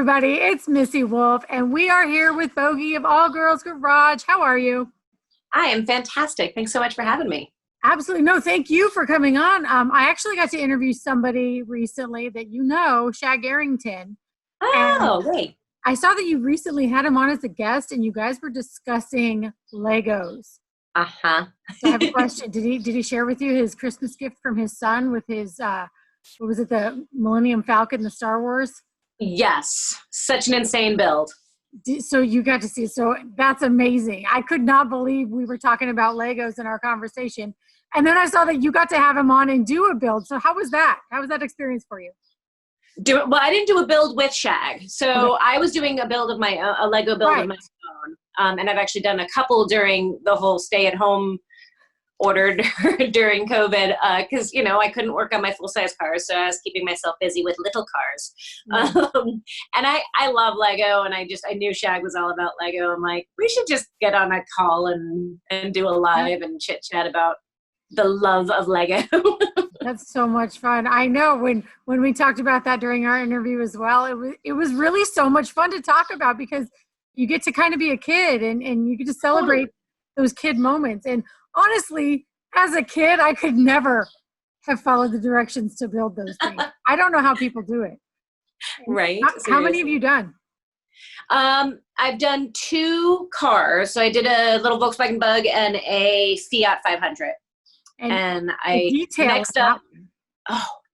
everybody. It's Missy Wolf, and we are here with Bogi of All Girls Garage. How are you? I am fantastic. Thanks so much for having me. Absolutely. No, thank you for coming on. I actually got to interview somebody recently that you know, Shag Arrington. And Oh, wait. I saw that you recently had him on as a guest, and you guys were discussing Legos. Uh-huh. So I have a question. Did he share with you his Christmas gift from his son with his, what was it, the Millennium Falcon, the Star Wars? Yes. Such an insane build. So you got to see, so that's amazing. I could not believe we were talking about Legos in our conversation. And then I saw that you got to have him on and do a build. So how was that? How was that experience for you? Well, I didn't do a build with Shag. So Okay. I was doing a build of a Lego build of my own. And I've actually done a couple during the whole stay-at-home order during COVID because, I couldn't work on my full-size cars. So I was keeping myself busy with little cars. And I love Lego. And I knew Shag was all about Lego. I'm like, we should just get on a call and do a live and chit-chat about the love of Lego. That's so much fun. I know when we talked about that during our interview as well, it was really so much fun to talk about because you get to kind of be a kid and you get to celebrate those kid moments. And honestly, as a kid, I could never have followed the directions to build those things. I don't know how people do it. Right. How many have you done? I've done 2 cars. So I did a little Volkswagen Bug and a Fiat 500. And next up,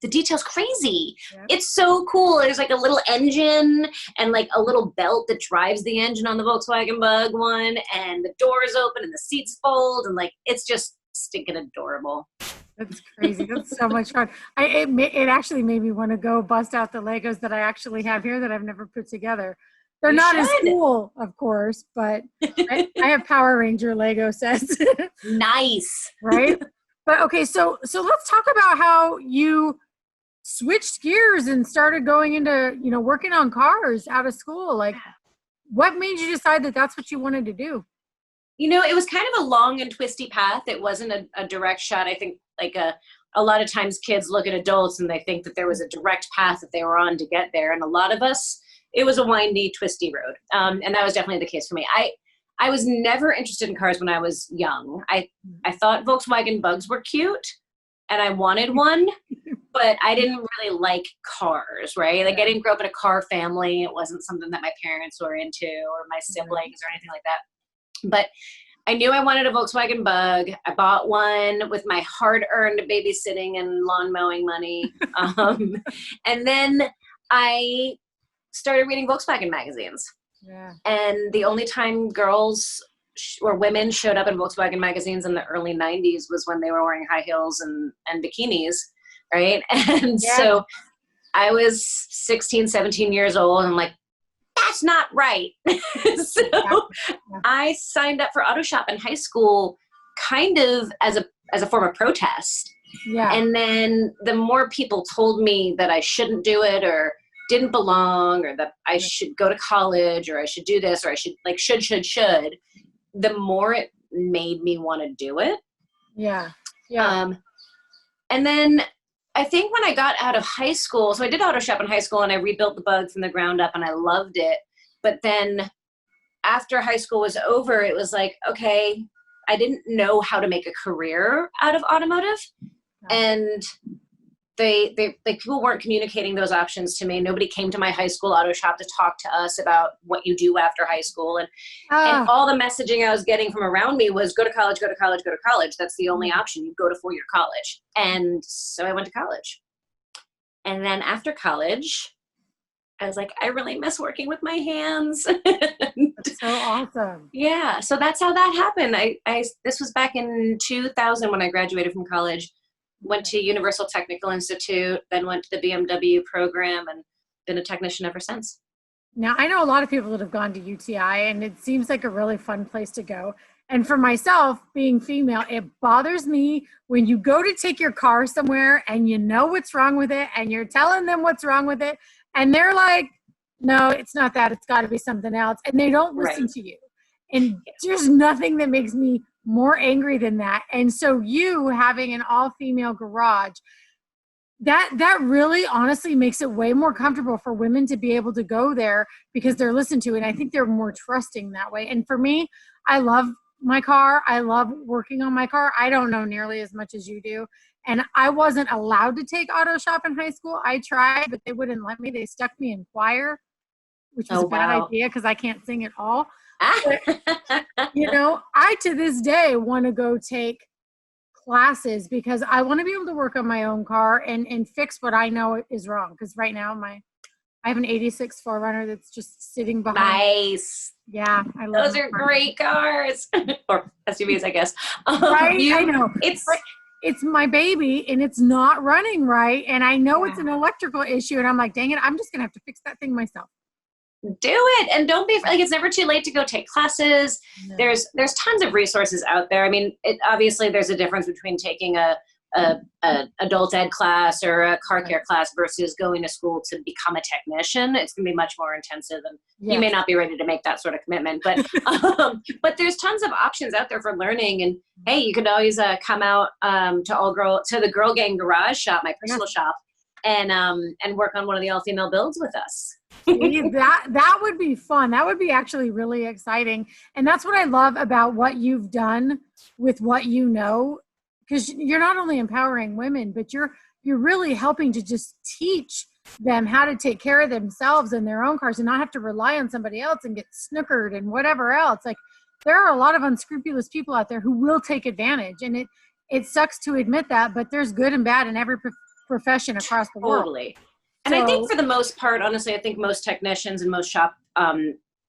the detail's crazy. Yep. It's so cool. There's like a little engine and like a little belt that drives the engine on the Volkswagen Bug one, and the doors open and the seats fold, and like it's just stinking adorable. That's crazy. That's so much fun. It actually made me want to go bust out the Legos that I actually have here that I've never put together. They're not as cool, of course, but I have Power Ranger Lego sets. Nice. Right? But okay, so let's talk about how you switched gears and started going into, working on cars out of school. Like, what made you decide that that's what you wanted to do? It was kind of a long and twisty path. It wasn't a direct shot. I think like a lot of times kids look at adults and they think that there was a direct path that they were on to get there. And a lot of us, it was a windy, twisty road. And that was definitely the case for me. I was never interested in cars when I was young. I thought Volkswagen Bugs were cute and I wanted one, but I didn't really like cars, right? Like I didn't grow up in a car family. It wasn't something that my parents were into or my siblings or anything like that. But I knew I wanted a Volkswagen Bug. I bought one with my hard-earned babysitting and lawn mowing money. And then I started reading Volkswagen magazines. Yeah. And the only time girls or women showed up in Volkswagen magazines in the early 90s was when they were wearing high heels and bikinis, right? And so I was 16, 17 years old, and I'm like, that's not right. So I signed up for Auto Shop in high school kind of as a form of protest. Yeah. And then the more people told me that I shouldn't do it or didn't belong or that I should go to college or I should do this or I should like should, the more it made me want to do it. Yeah. Yeah. And then I think when I got out of high school, so I did Auto Shop in high school and I rebuilt the Bug from the ground up and I loved it. But then after high school was over, it was like, okay, I didn't know how to make a career out of automotive. And people weren't communicating those options to me. Nobody came to my high school auto shop to talk to us about what you do after high school. And all the messaging I was getting from around me was go to college, go to college, go to college. That's the only option. You go to 4-year college. And so I went to college. And then after college, I was like, I really miss working with my hands. That's so awesome. Yeah. So that's how that happened. This was back in 2000 when I graduated from college. Went to Universal Technical Institute, then went to the BMW program and been a technician ever since. Now, I know a lot of people that have gone to UTI and it seems like a really fun place to go. And for myself, being female, it bothers me when you go to take your car somewhere and you know what's wrong with it and you're telling them what's wrong with it. And they're like, no, it's not that. It's got to be something else. And they don't listen to you. And there's nothing that makes me more angry than that. And so you having an all-female garage, that really honestly makes it way more comfortable for women to be able to go there because they're listened to. And I think they're more trusting that way. And for me, I love my car. I love working on my car. I don't know nearly as much as you do. And I wasn't allowed to take auto shop in high school. I tried, but they wouldn't let me. They stuck me in choir, which was Oh, a bad wow. idea because I can't sing at all. But, I to this day want to go take classes because I want to be able to work on my own car and fix what I know is wrong. Because right now I have an 86 4Runner that's just sitting behind. Nice. Yeah, I love Those are great cars. Or SUVs, I guess. Right? I know. It's it's my baby and it's not running right. And I know it's an Yeah. electrical issue. And I'm like, dang it, I'm just going to have to fix that thing myself. Do it, and don't be like, it's never too late to go take classes. No. There's tons of resources out there. I mean, obviously there's a difference between taking a adult ed class or a car care class versus going to school to become a technician. It's going to be much more intensive, and you may not be ready to make that sort of commitment. But there's tons of options out there for learning. And hey, you could always come out to the Girl Gang Garage Shop, my personal shop, and work on one of the all female builds with us. See, that would be fun. That would be actually really exciting. And that's what I love about what you've done with what you know, because you're not only empowering women, but you're really helping to just teach them how to take care of themselves and their own cars and not have to rely on somebody else and get snookered and whatever else. Like, there are a lot of unscrupulous people out there who will take advantage, and it sucks to admit that, but there's good and bad in every profession across the world. Totally. And I think for the most part, honestly, I think most technicians and most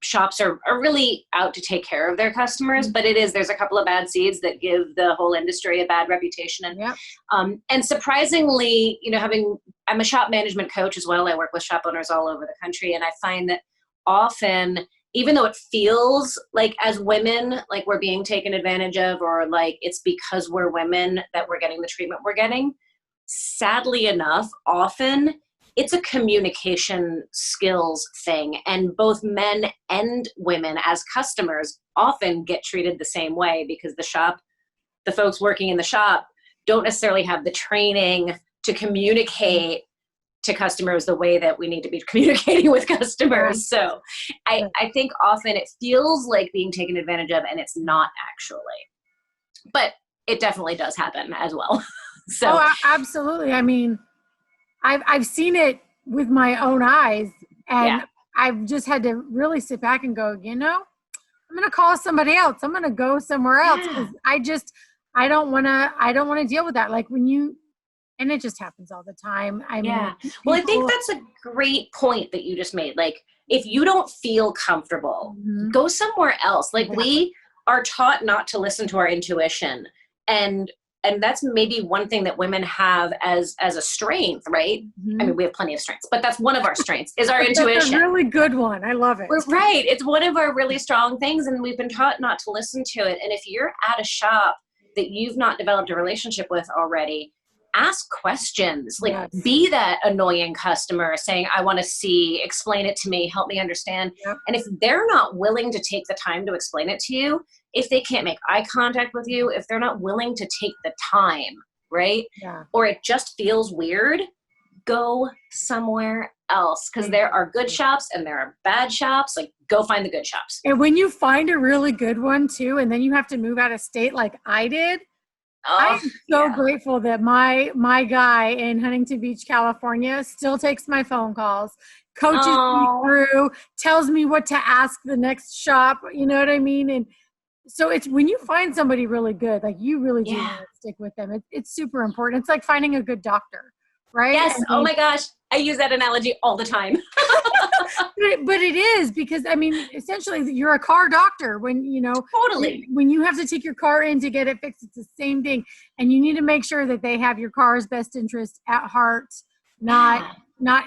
shops are really out to take care of their customers, but there's a couple of bad seeds that give the whole industry a bad reputation. And surprisingly, I'm a shop management coach as well. I work with shop owners all over the country. And I find that often, even though it feels like as women, like we're being taken advantage of, or like it's because we're women that we're getting the treatment we're getting, sadly enough, often it's a communication skills thing, and both men and women as customers often get treated the same way because the folks working in the shop don't necessarily have the training to communicate to customers the way that we need to be communicating with customers. So I think often it feels like being taken advantage of, and it's not actually, but it definitely does happen as well. So absolutely. I mean, I've seen it with my own eyes, and I've just had to really sit back and go, I'm going to call somebody else. I'm going to go somewhere else because I don't want to deal with that. Like and it just happens all the time. I think that's a great point that you just made. Like, if you don't feel comfortable, go somewhere else. Like, we are taught not to listen to our intuition, and that's maybe one thing that women have as a strength, right? I mean, we have plenty of strengths, but that's one of our strengths is our intuition. That's a really good one. I love it. Right. It's one of our really strong things, and we've been taught not to listen to it. And if you're at a shop that you've not developed a relationship with already, ask questions. Like, be that annoying customer saying, I want to see, explain it to me, help me understand. And if they're not willing to take the time to explain it to you, if they can't make eye contact with you, if they're not willing to take the time, right? Or it just feels weird, go somewhere else, because there are good shops and there are bad shops. Like, go find the good shops. And when you find a really good one too, and then you have to move out of state like I did, I'm so grateful that my guy in Huntington Beach, California, still takes my phone calls, coaches me through, tells me what to ask the next shop. You know what I mean? And so it's when you find somebody really good, like, you really do want to stick with them. It's super important. It's like finding a good doctor, right? Yes. Oh my gosh. I use that analogy all the time. But it is, because I mean, essentially you're a car doctor when, totally, when you have to take your car in to get it fixed, it's the same thing. And you need to make sure that they have your car's best interest at heart, not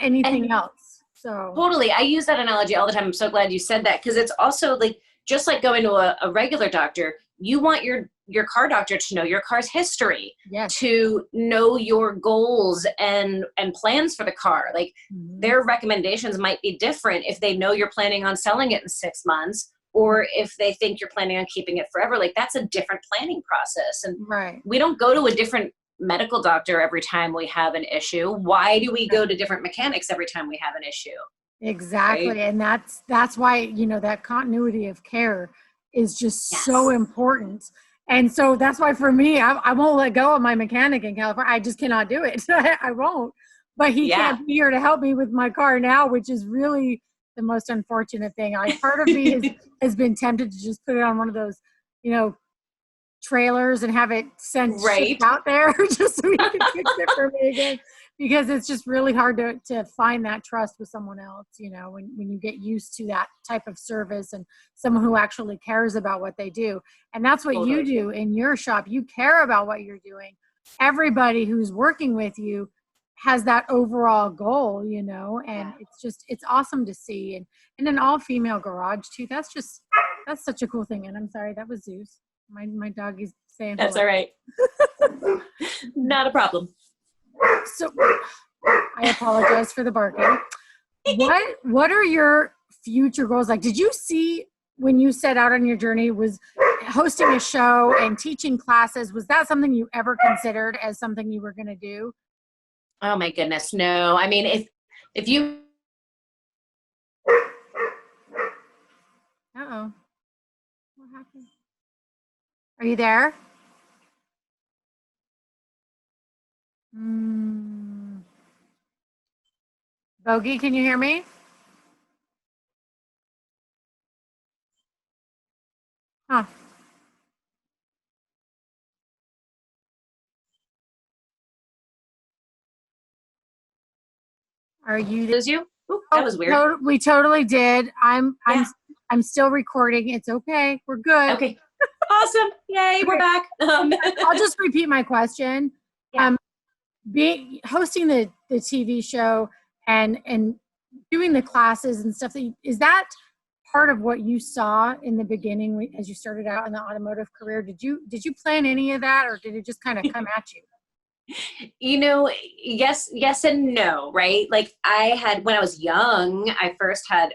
anything else. So totally. I use that analogy all the time. I'm so glad you said that, because it's also like, just like going to a regular doctor, you want your car doctor to know your car's history, to know your goals and plans for the car. Like, their recommendations might be different if they know you're planning on selling it in 6 months, or if they think you're planning on keeping it forever. Like, that's a different planning process. And we don't go to a different medical doctor every time we have an issue? Why do we go to different mechanics every time we have an issue? Exactly. Right? And that's why, that continuity of care is just so Yes. important. And so that's why for me, I won't let go of my mechanic in California. I just cannot do it. I won't. But he Yeah. can't be here to help me with my car now, which is really the most unfortunate thing. Part of me has been tempted to just put it on one of those, trailers and have it sent Right. shipped out there just so he can fix it for me again, because it's just really hard to find that trust with someone else, when you get used to that type of service and someone who actually cares about what they do. And that's what you do in your shop. You care about what you're doing. Everybody who's working with you has that overall goal, and it's awesome to see. And an all female garage too. That's such a cool thing. And I'm sorry, that was Zeus. My dog is saying That's hello. all right. Not a problem. So I apologize for the barking. What are your future goals? Like, did you see when you set out on your journey, was hosting a show and teaching classes, was that something you ever considered as something you were going to do? Oh my goodness, no. I mean, if you Uh-oh. What happened? Are you there? Bogi, can you hear me? Huh. Are you there? lose you? Ooh, that was weird. We totally did. I'm Yeah. I'm still recording. It's okay. We're good. Okay. Awesome. Yay, we're back. I'll just repeat my question. Yeah. Hosting the TV show and doing the classes and stuff, is that part of what you saw in the beginning as you started out in the automotive career? Did you plan any of that, or did it just kind of come at you? Yes and no, right? Like when I was young, when I first got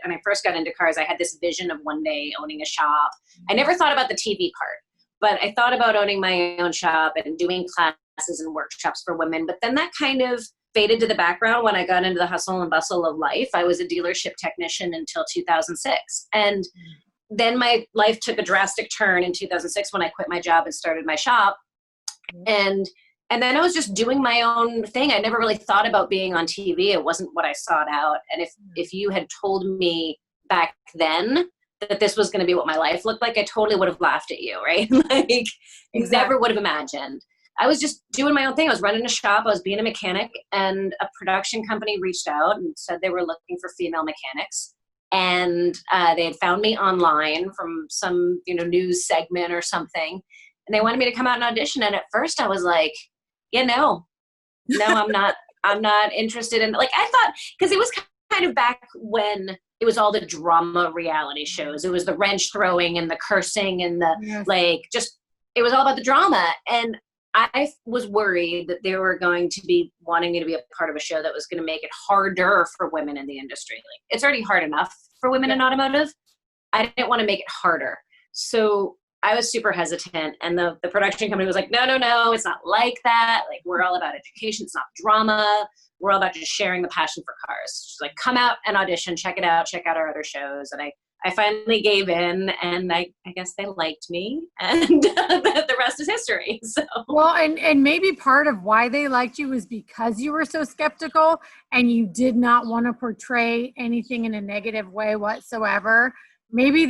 into cars, I had this vision of one day owning a shop. I never thought about the TV part, but I thought about owning my own shop and doing classes and workshops for women. But then that kind of faded to the background when I got into the hustle and bustle of life. I was a dealership technician until 2006. And then my life took a drastic turn in 2006 when I quit my job and started my shop. And then I was just doing my own thing. I never really thought about being on TV. It wasn't what I sought out. And if you had told me back then that this was going to be what my life looked like, I totally would have laughed at you, right? Like, exactly. Never would have imagined. I was just doing my own thing. I was running a shop. I was being a mechanic, and a production company reached out and said they were looking for female mechanics. And they had found me online from some, news segment or something. And they wanted me to come out and audition. And at first I was like, no, I'm not interested in, like, I thought, because it was kind of back when it was all the drama reality shows. It was the wrench throwing and the cursing and it was all about the drama. And I was worried that they were going to be wanting me to be a part of a show that was going to make it harder for women in the industry. Like, it's already hard enough for women in automotive. I didn't want to make it harder. So I was super hesitant, and the production company was like, no, it's not like that. Like, we're all about education. It's not drama. We're all about just sharing the passion for cars. She's like, come out and audition, check it out, check out our other shows. And I finally gave in, and I guess they liked me, and the rest is history. So, well, and maybe part of why they liked you was because you were so skeptical and you did not want to portray anything in a negative way whatsoever. Maybe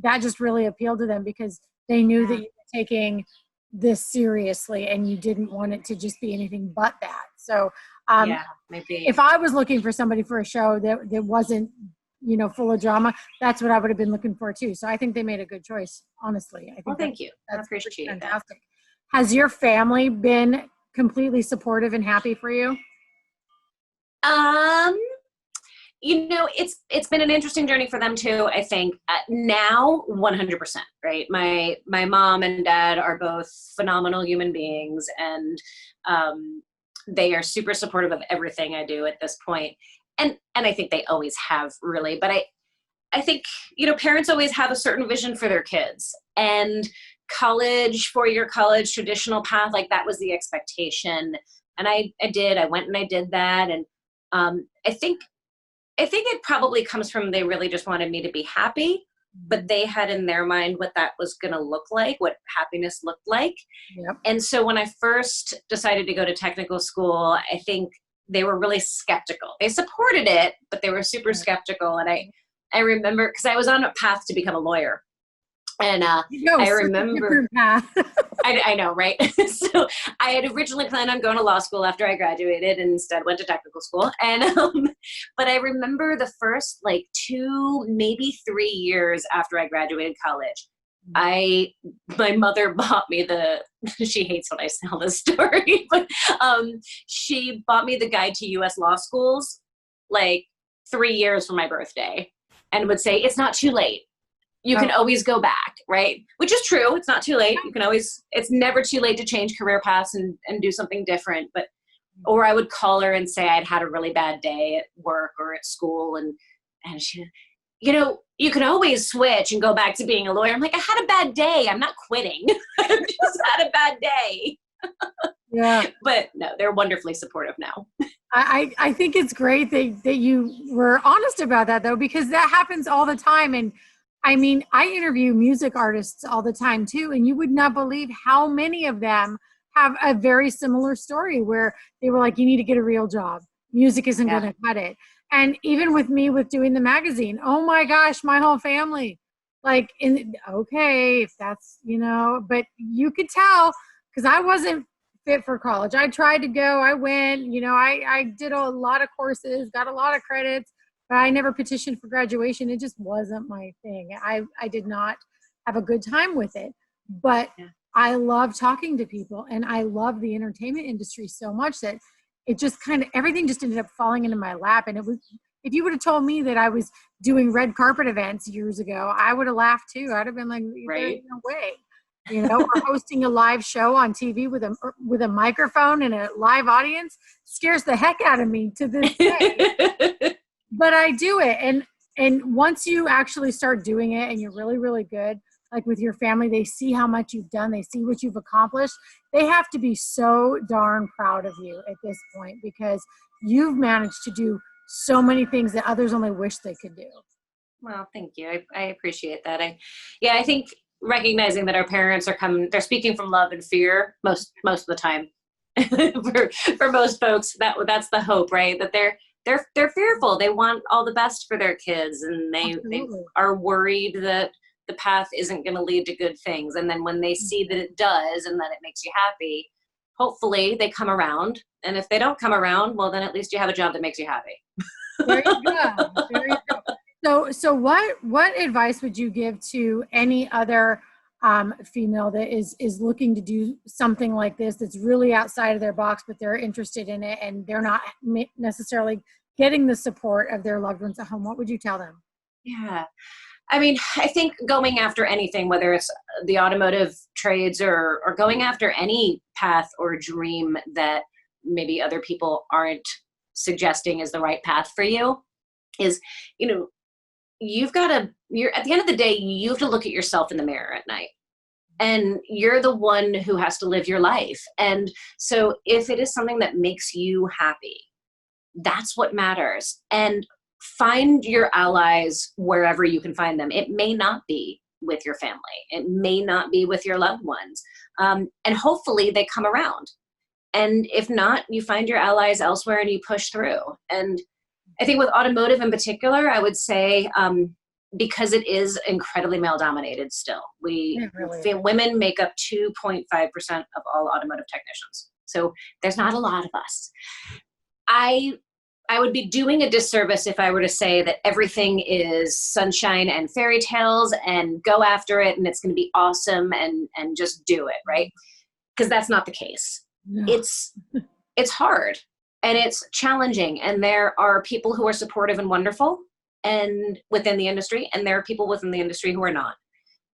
that just really appealed to them because they knew that you were taking this seriously and you didn't want it to just be anything but that. So maybe if I was looking for somebody for a show that wasn't, full of drama, that's what I would have been looking for too. So I think they made a good choice, honestly. I think thank you. That's I appreciate fantastic. That. Has your family been completely supportive and happy for you? It's been an interesting journey for them too. I think now 100%, right? My mom and dad are both phenomenal human beings, and they are super supportive of everything I do at this point. And I think they always have, really. But I think, parents always have a certain vision for their kids. And college, four-year college, traditional path, like that was the expectation. And I went and I did that. And I think it probably comes from, they really just wanted me to be happy, but they had in their mind what that was going to look like, what happiness looked like. Yep. And so when I first decided to go to technical school, I think they were really skeptical. They supported it, but they were super skeptical. And I remember, because I was on a path to become a lawyer. And I remember, I know, right? So I had originally planned on going to law school after I graduated, and instead went to technical school. And but I remember the first like 2, maybe 3 years after I graduated college, my mother bought me she hates when I tell this story, but she bought me the guide to U.S. law schools like 3 years for my birthday, and would say, it's not too late. You can always go back, right? Which is true. It's not too late. You can always, it's never too late to change career paths and do something different. But, or I would call her and say I'd had a really bad day at work or at school. And she, you can always switch and go back to being a lawyer. I'm like, I had a bad day. I'm not quitting. I just had a bad day. Yeah. But no, they're wonderfully supportive now. I think it's great that you were honest about that, though, because that happens all the time. And I mean, I interview music artists all the time too, and you would not believe how many of them have a very similar story where they were like, you need to get a real job. Music isn't going to cut it. And even with me with doing the magazine, oh my gosh, my whole family, like, okay, if that's, but you could tell, because I wasn't fit for college. I tried to go, I went, I did a lot of courses, got a lot of credits, but I never petitioned for graduation. It just wasn't my thing. I did not have a good time with it. But I love talking to people, and I love the entertainment industry so much that it just everything just ended up falling into my lap. And it was, if you would have told me that I was doing red carpet events years ago, I would have laughed too. I'd have been like, there's no way. Or hosting a live show on TV with a microphone and a live audience scares the heck out of me to this day. But I do it. And once you actually start doing it and you're really, really good, like with your family, they see how much you've done. They see what you've accomplished. They have to be so darn proud of you at this point, because you've managed to do so many things that others only wish they could do. Well, thank you. I appreciate that. I think recognizing that our parents they're speaking from love and fear most of the time. for most folks, that's the hope, right? That they're fearful. They want all the best for their kids, and they are worried that the path isn't going to lead to good things. And then when they see that it does and that it makes you happy, hopefully they come around. And if they don't come around, well, then at least you have a job that makes you happy. There you go. There you go. So what advice would you give to any other female that is looking to do something like this, that's really outside of their box, but they're interested in it and they're not necessarily getting the support of their loved ones at home? What would you tell them? Yeah. I mean, I think going after anything, whether it's the automotive trades or going after any path or dream that maybe other people aren't suggesting is the right path for you, is, you've got to, at the end of the day, you have to look at yourself in the mirror at night. And you're the one who has to live your life. And so if it is something that makes you happy, that's what matters. And find your allies wherever you can find them. It may not be with your family. It may not be with your loved ones. And hopefully they come around. And if not, you find your allies elsewhere and you push through. And I think with automotive in particular, I would say, because it is incredibly male dominated still, women make up 2.5% of all automotive technicians. So there's not a lot of us. I would be doing a disservice if I were to say that everything is sunshine and fairy tales and go after it and it's going to be awesome and just do it, right? Because that's not the case. No. It's hard and it's challenging, and there are people who are supportive and wonderful and within the industry, and there are people within the industry who are not.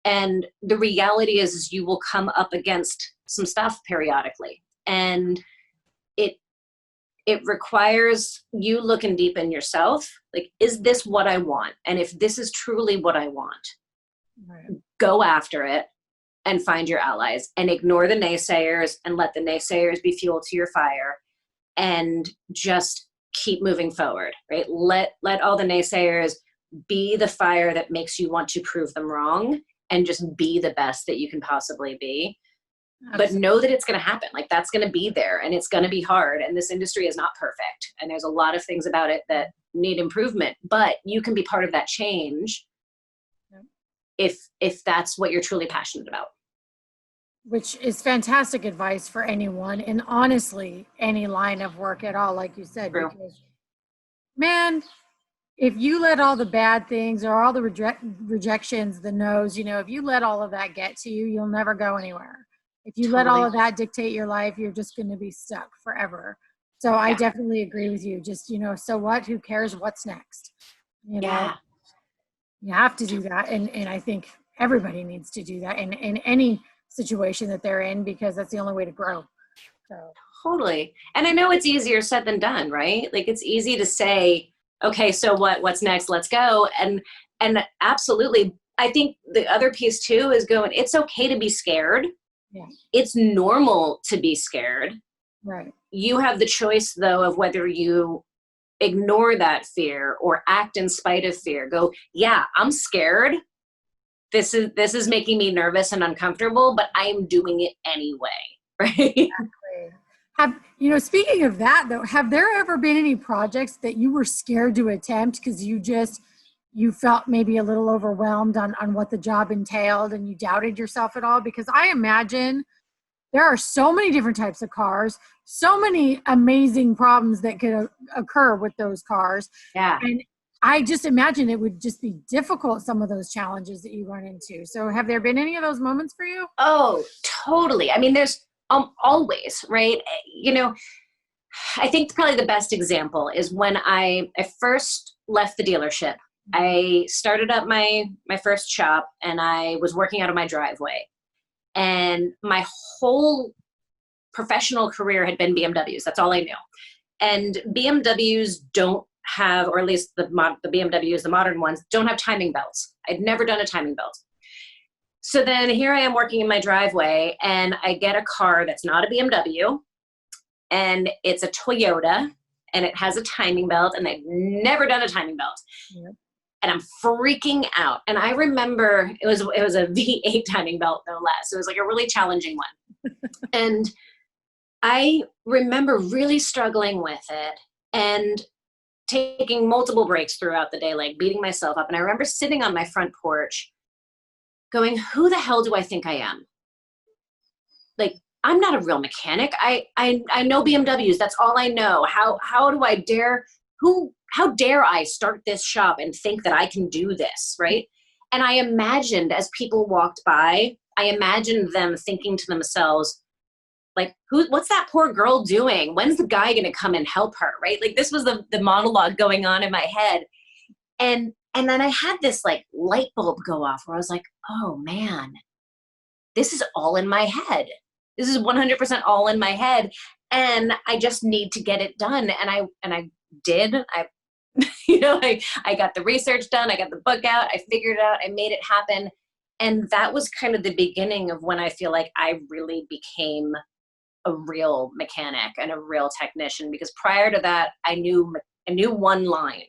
And the reality is you will come up against some stuff periodically, and it requires you looking deep in yourself. Like, is this what I want? And if this is truly what I want, right, go after it and find your allies and ignore the naysayers and let the naysayers be fuel to your fire and just keep moving forward, right? Let all the naysayers be the fire that makes you want to prove them wrong and just be the best that you can possibly be. Absolutely. But know that it's going to happen. Like, that's going to be there and it's going to be hard. And this industry is not perfect. And there's a lot of things about it that need improvement, but you can be part of that change if that's what you're truly passionate about. Which is fantastic advice for anyone, and honestly, any line of work at all, like you said. True. Because, man, if you let all the bad things or all the rejections, the no's, if you let all of that get to you, you'll never go anywhere. If you let all of that dictate your life, you're just going to be stuck forever. So I definitely agree with you. Just, so what? Who cares what's next? You have to do that. And I think everybody needs to do that in any situation that they're in, because that's the only way to grow. So totally. And I know it's easier said than done, right? Like, it's easy to say, okay, so what's next? Let's go. And absolutely. I think the other piece too is going, it's okay to be scared. Yeah. It's normal to be scared. Right. You have the choice though of whether you ignore that fear or act in spite of fear. Go, yeah, I'm scared. This is making me nervous and uncomfortable, but I am doing it anyway, right? Exactly. Speaking of that though, have there ever been any projects that you were scared to attempt because you felt maybe a little overwhelmed on what the job entailed and you doubted yourself at all? Because I imagine there are so many different types of cars, so many amazing problems that could occur with those cars. Yeah. And I just imagine it would just be difficult, some of those challenges that you run into. So have there been any of those moments for you? Oh, totally. I mean, there's always, right? I think probably the best example is when I first left the dealership. I started up my first shop and I was working out of my driveway. And my whole professional career had been BMWs. That's all I knew. And BMWs don't have, or at least the BMWs, the modern ones, don't have timing belts. I'd never done a timing belt. So then here I am working in my driveway and I get a car that's not a BMW and it's a Toyota and it has a timing belt and I've never done a timing belt. Yep. And I'm freaking out. And I remember it was a V8 timing belt, no less. It was like a really challenging one. And I remember really struggling with it and taking multiple breaks throughout the day, like beating myself up. And I remember sitting on my front porch going, who the hell do I think I am? Like, I'm not a real mechanic. I know BMWs. That's all I know. How do I dare, how dare I start this shop and think that I can do this, right? And I imagined as people walked by, I imagined them thinking to themselves, like, what's that poor girl doing? When's the guy going to come and help her, right? Like, this was the monologue going on in my head. And then I had this like light bulb go off where I was like, oh man, this is all in my head. This is 100% all in my head. And I just need to get it done. And I did. I got the research done. I got the book out. I figured it out. I made it happen. And that was kind of the beginning of when I feel like I really became a real mechanic and a real technician, because prior to that, I knew one line.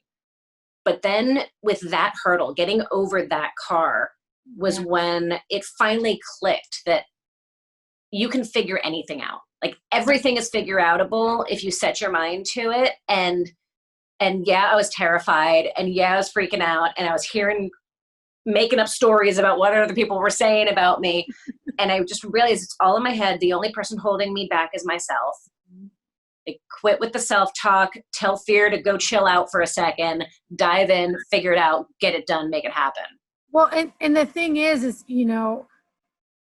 But then with that hurdle, getting over that car was when it finally clicked that you can figure anything out. Like, everything is figure outable if you set your mind to it. And yeah, I was terrified, and yeah, I was freaking out, and I was making up stories about what other people were saying about me. And I just realized it's all in my head. The only person holding me back is myself. Like, quit with the self-talk, tell fear to go chill out for a second, dive in, figure it out, get it done, make it happen. Well, and the thing is,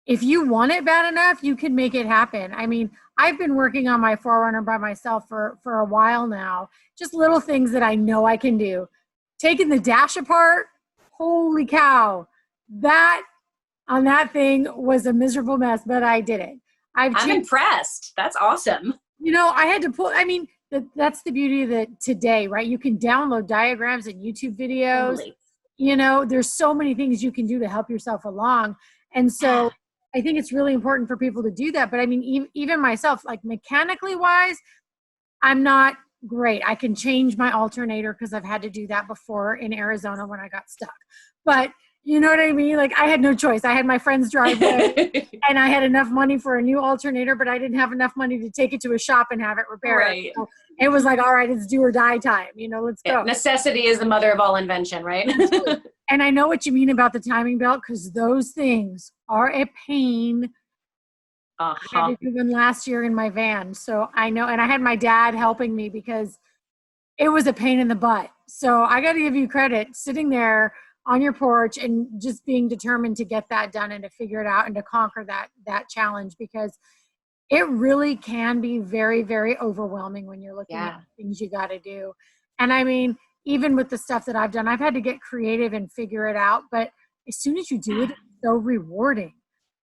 if you want it bad enough, you can make it happen. I mean, I've been working on my 4Runner by myself for a while now. Just little things that I know I can do. Taking the dash apart, holy cow. That on that thing was a miserable mess, but I did it. I'm impressed. That's awesome. I had to that's the beauty of it today, right? You can download diagrams and YouTube videos. Totally. There's so many things you can do to help yourself along. And so I think it's really important for people to do that. But I mean, even myself, like mechanically wise, I'm not great. I can change my alternator because I've had to do that before in Arizona when I got stuck. But you know what I mean? Like I had no choice. I had my friend's driveway and I had enough money for a new alternator, but I didn't have enough money to take it to a shop and have it repaired. Right. So it was like, all right, it's do or die time. Let's go. Necessity is the mother of all invention, right? And I know what you mean about the timing belt because those things are a pain. I had to do one last year in my van. So I know, and I had my dad helping me because it was a pain in the butt. So I got to give you credit sitting there on your porch and just being determined to get that done and to figure it out and to conquer that challenge, because it really can be very, very overwhelming when you're looking at things you got to do. And I mean, even with the stuff that I've done, I've had to get creative and figure it out. But as soon as you do it, it's so rewarding.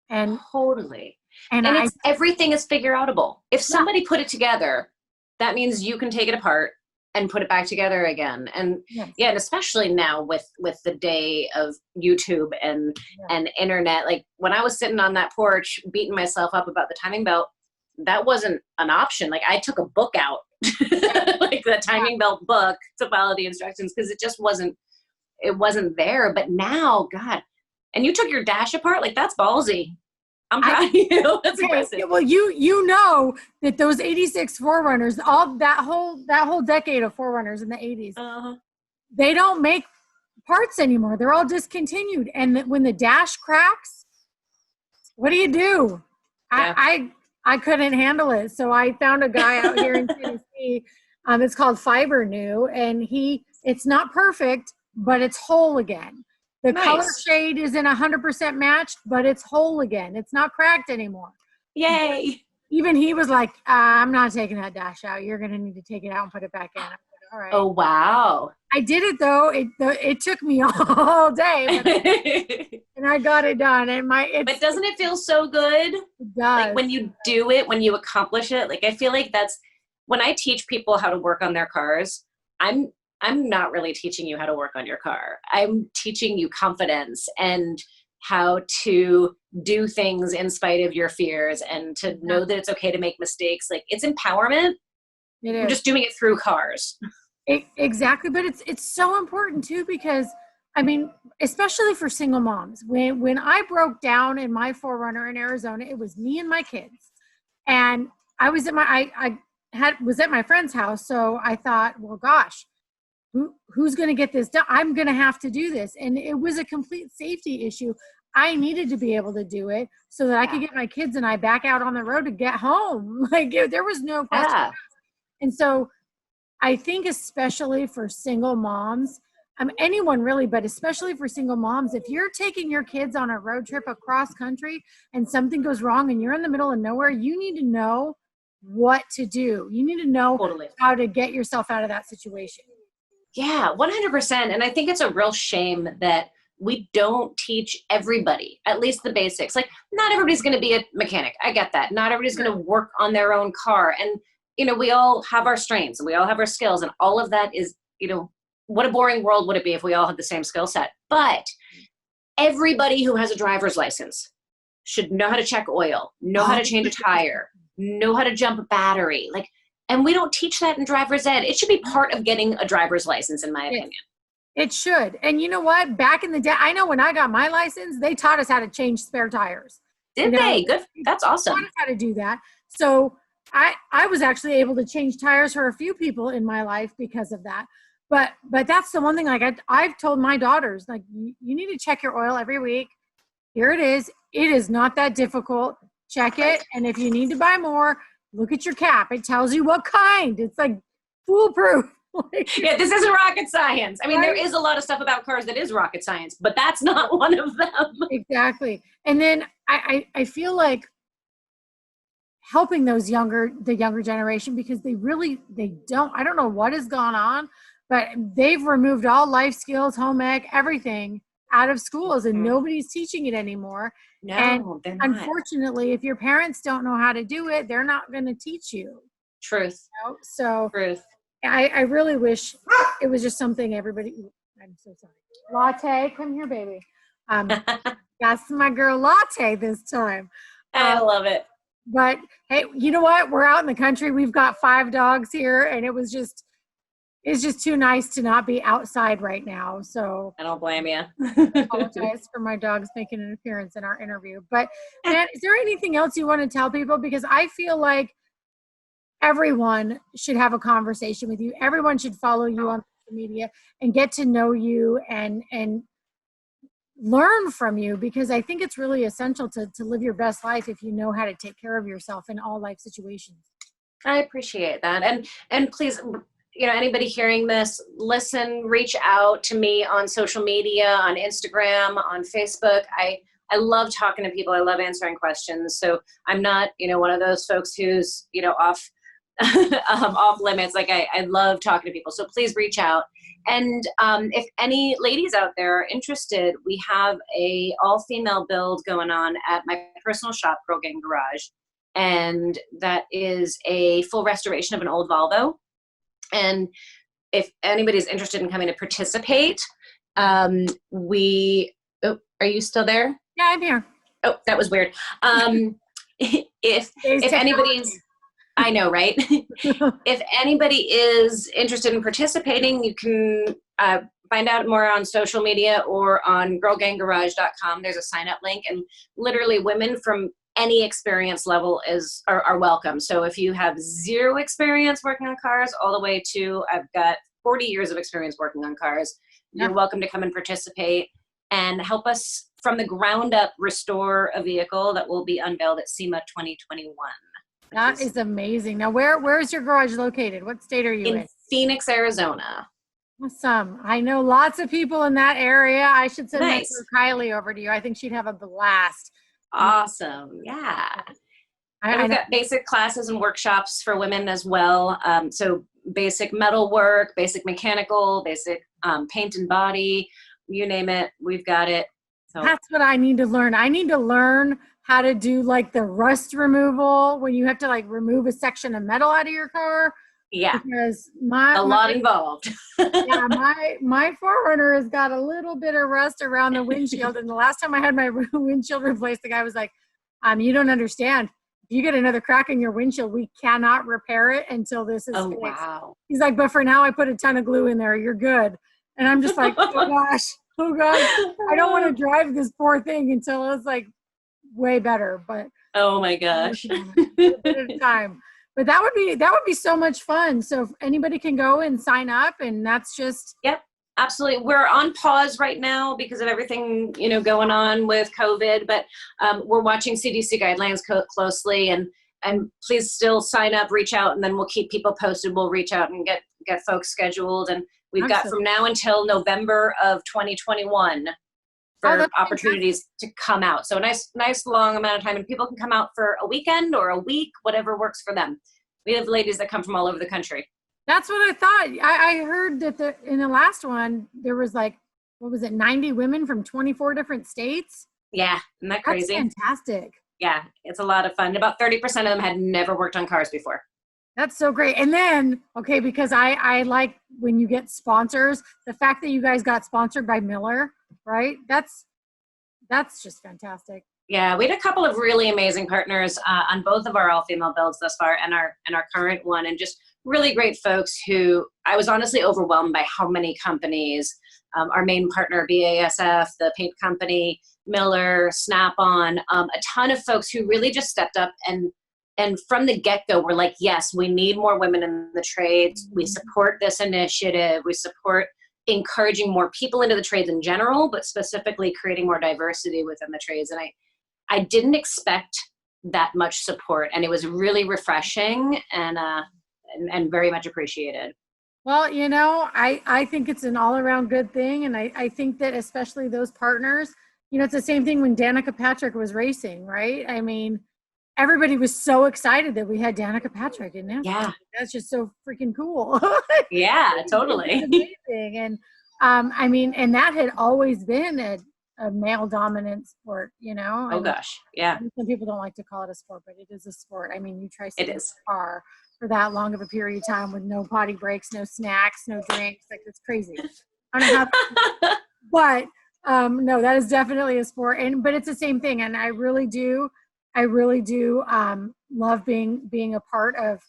And totally. And everything is figure outable. If somebody put it together, that means you can take it apart and put it back together again. And and especially now with the day of YouTube and internet, like when I was sitting on that porch beating myself up about the timing belt, that wasn't an option. Like I took a book out, like the timing belt book to follow the instructions, because it just wasn't there. But now, God, and you took your dash apart, like that's ballsy. I'm proud of you. That's impressive. Well, you know that those 86 4Runners, all that whole decade of 4Runners in the 80s, they don't make parts anymore. They're all discontinued. And when the dash cracks, what do you do? I couldn't handle it. So I found a guy out here in Tennessee. It's called Fiber New, and it's not perfect, but it's whole again. The color shade isn't 100% matched, but it's whole again. It's not cracked anymore. Yay. Even he was like, I'm not taking that dash out. You're going to need to take it out and put it back in. I said, all right. Oh, wow. I did it, though. It took me all day. And I got it done. But doesn't it feel so good? It does. Like when you do it, when you accomplish it, like I feel like that's when I teach people how to work on their cars, I'm not really teaching you how to work on your car. I'm teaching you confidence and how to do things in spite of your fears and to know that it's okay to make mistakes. Like it's empowerment. It is. You're just doing it through cars. Exactly. But it's so important too, because I mean, especially for single moms, when I broke down in my 4Runner in Arizona, it was me and my kids. And I was at my friend's house. So I thought, well, gosh, who's going to get this done? I'm going to have to do this. And it was a complete safety issue. I needed to be able to do it so that I could get my kids and I back out on the road to get home. Like there was no question. And so I think especially for single moms, anyone really, but especially for single moms, if you're taking your kids on a road trip across country and something goes wrong and you're in the middle of nowhere, you need to know what to do. You need to know how to get yourself out of that situation. Yeah, 100%. And I think it's a real shame that we don't teach everybody, at least the basics. Like not everybody's going to be a mechanic. I get that. Not everybody's going to work on their own car. And, we all have our strengths and we all have our skills, and all of that is, what a boring world would it be if we all had the same skill set? But everybody who has a driver's license should know how to check oil, know how to change a tire, know how to jump a battery. And we don't teach that in driver's ed. It should be part of getting a driver's license, in my opinion. It should. And you know what? Back in the day, I know when I got my license, they taught us how to change spare tires. Did they? Good. That's awesome. They taught us how to do that. So I was actually able to change tires for a few people in my life because of that. But that's the one thing, like I've told my daughters, like, you need to check your oil every week. Here it is. It is not that difficult. Check it. And if you need to buy more, look at your cap. It tells you what kind. It's like foolproof. Yeah, this isn't rocket science. I mean, there is a lot of stuff about cars that is rocket science, but that's not one of them. Exactly. And then I feel like helping the younger generation, because they don't, I don't know what has gone on, but they've removed all life skills, home ec, everything out of schools, and nobody's teaching it anymore. No, and they're not. Unfortunately, if your parents don't know how to do it, they're not going to teach you. Truth. So Truth. I really wish it was just something everybody. I'm so sorry. Latte, come here, baby. Got That's my girl latte this time. I love it. But hey, you know what? We're out in the country. We've got 5 dogs here, and it's just too nice to not be outside right now. So I don't blame you. I apologize for my dogs making an appearance in our interview. But man, is there anything else you want to tell people? Because I feel like everyone should have a conversation with you. Everyone should follow you on social media and get to know you and learn from you, because I think it's really essential to live your best life if you know how to take care of yourself in all life situations. I appreciate that. And please, anybody hearing this, listen, reach out to me on social media, on Instagram, on Facebook. I love talking to people. I love answering questions. So I'm not, one of those folks who's, off off limits. Like I love talking to people. So please reach out. And if any ladies out there are interested, we have a all-female build going on at my personal shop, Girl Gang Garage. And that is a full restoration of an old Volvo. And if anybody's interested in coming to participate, are you still there? Yeah, I'm here. Oh, that was weird. If anybody's, I know, right? If anybody is interested in participating, you can find out more on social media or on girlganggarage.com. There's a sign up link, and literally women from any experience level are welcome. So if you have 0 experience working on cars all the way to I've got 40 years of experience working on cars, you're welcome to come and participate and help us from the ground up restore a vehicle that will be unveiled at SEMA 2021. That is amazing. Now, where's your garage located? What state are you in? Phoenix, Arizona. Awesome. I know lots of people in that area. I should send Nice. Kylie over to you. I think she'd have a blast. Awesome. Yeah. We've got basic classes and workshops for women as well. So basic metal work, basic mechanical, basic paint and body, you name it, we've got it. So that's what I need to learn. I need to learn how to do like the rust removal when you have to like remove a section of metal out of your car. Yeah. Because a lot involved. Yeah, my 4Runner has got a little bit of rust around the windshield. And the last time I had my windshield replaced, the guy was like, you don't understand. If you get another crack in your windshield, we cannot repair it until this is fixed. Wow. He's like, but for now I put a ton of glue in there. You're good. And I'm just like, oh gosh, I don't want to drive this poor thing until it's like way better. But oh my gosh. a bit at a time. But that would be so much fun. So if anybody can go and sign up, and that's just. Yep, absolutely. We're on pause right now because of everything, going on with COVID, but we're watching CDC guidelines closely, and please still sign up, reach out, and then we'll keep people posted. We'll reach out and get folks scheduled. And we've got from now until November of 2021 for opportunities to come out. So a nice long amount of time, and people can come out for a weekend or a week, whatever works for them. We have ladies that come from all over the country. That's what I thought. I heard that in the last one, there was like, 90 women from 24 different states? Yeah, isn't that crazy? That's fantastic. Yeah, it's a lot of fun. About 30% of them had never worked on cars before. That's so great. And then, okay, because I like when you get sponsors, the fact that you guys got sponsored by Miller, right? That's just fantastic. Yeah, we had a couple of really amazing partners on both of our all-female builds thus far, and our current one, and just really great folks who I was honestly overwhelmed by how many companies, our main partner, BASF, the paint company, Miller, Snap-on, a ton of folks who really just stepped up and from the get-go were like, yes, we need more women in the trades. We support this initiative. We support encouraging more people into the trades in general, but specifically creating more diversity within the trades. And I didn't expect that much support, and it was really refreshing and very much appreciated. Well, I think it's an all-around good thing, and I think that especially those partners, it's the same thing when Danica Patrick was racing, right? I mean, everybody was so excited that we had Danica Patrick in NASCAR. Yeah. That's just so freaking cool. Yeah, totally. It's amazing. And and that had always been a male dominant sport, Oh gosh. Yeah. Some people don't like to call it a sport, but it is a sport. I mean, you try to sit in a car for that long of a period of time with no potty breaks, no snacks, no drinks. Like, it's crazy. I don't know how, but No, that is definitely a sport, but it's the same thing. And I really do love being a part of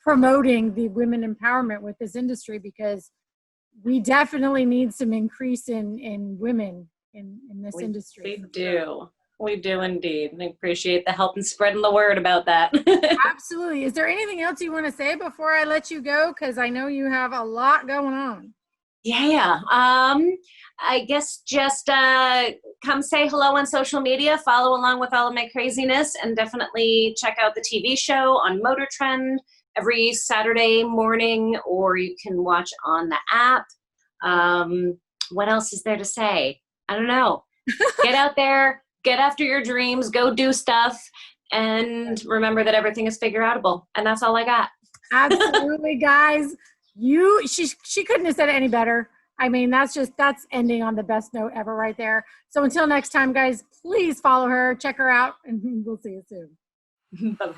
promoting the women empowerment with this industry, because we definitely need some increase in women in this industry. We do. Sure. We do indeed. I appreciate the help in spreading the word about that. Absolutely. Is there anything else you want to say before I let you go? Because I know you have a lot going on. Yeah. I guess just come say hello on social media, follow along with all of my craziness, and definitely check out the TV show on Motor Trend every Saturday morning, or you can watch on the app. What else is there to say? I don't know. Get out there, get after your dreams, go do stuff, and remember that everything is figure outable. And that's all I got. Absolutely, guys. She couldn't have said it any better. I mean, that's ending on the best note ever right there. So until next time, guys, please follow her, check her out, and we'll see you soon. Bye-bye.